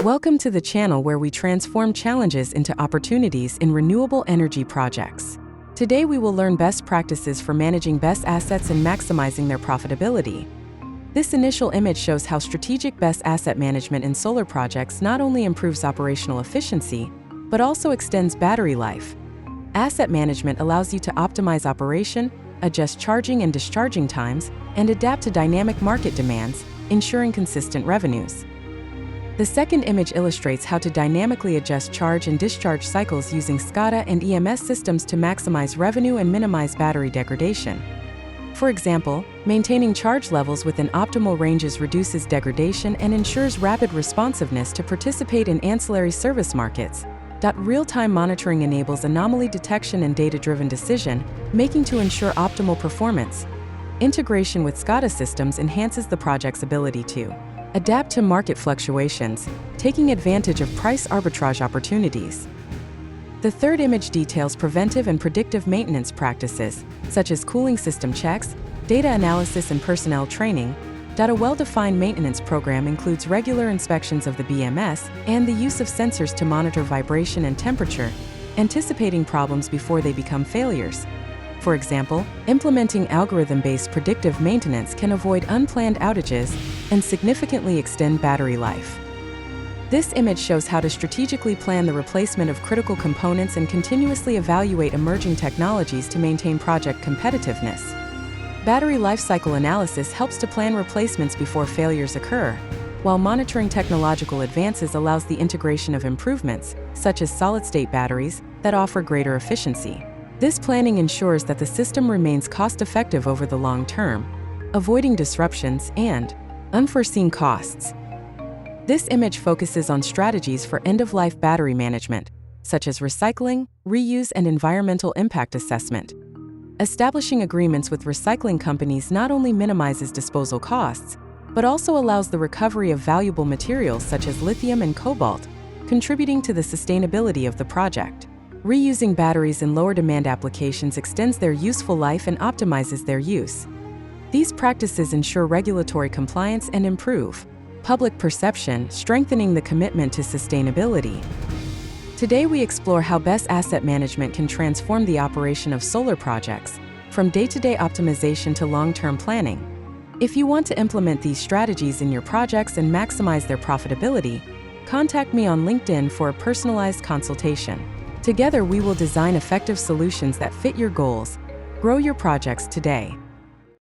Welcome to the channel where we transform challenges into opportunities in renewable energy projects. Today we will learn best practices for managing BESS assets and maximizing their profitability. This initial image shows how strategic BESS asset management in solar projects not only improves operational efficiency, but also extends battery life. Asset management allows you to optimize operation, adjust charging and discharging times, and adapt to dynamic market demands, ensuring consistent revenues. The second image illustrates how to dynamically adjust charge and discharge cycles using SCADA and EMS systems to maximize revenue and minimize battery degradation. For example, maintaining charge levels within optimal ranges reduces degradation and ensures rapid responsiveness to participate in ancillary service markets. Real-time monitoring enables anomaly detection and data-driven decision-making to ensure optimal performance. Integration with SCADA systems enhances the project's ability to adapt to market fluctuations, taking advantage of price arbitrage opportunities. The third image details preventive and predictive maintenance practices, such as cooling system checks, data analysis and personnel training. A well-defined maintenance program includes regular inspections of the BMS and the use of sensors to monitor vibration and temperature, anticipating problems before they become failures. For example, implementing algorithm-based predictive maintenance can avoid unplanned outages and significantly extend battery life. This image shows how to strategically plan the replacement of critical components and continuously evaluate emerging technologies to maintain project competitiveness. Battery lifecycle analysis helps to plan replacements before failures occur, while monitoring technological advances allows the integration of improvements, such as solid-state batteries, that offer greater efficiency. This planning ensures that the system remains cost-effective over the long term, avoiding disruptions and unforeseen costs. This image focuses on strategies for end-of-life battery management, such as recycling, reuse, and environmental impact assessment. Establishing agreements with recycling companies not only minimizes disposal costs, but also allows the recovery of valuable materials such as lithium and cobalt, contributing to the sustainability of the project. Reusing batteries in lower demand applications extends their useful life and optimizes their use. These practices ensure regulatory compliance and improve public perception, strengthening the commitment to sustainability. Today we explore how BESS asset management can transform the operation of solar projects, from day-to-day optimization to long-term planning. If you want to implement these strategies in your projects and maximize their profitability, contact me on LinkedIn for a personalized consultation. Together we will design effective solutions that fit your goals. Grow your projects today.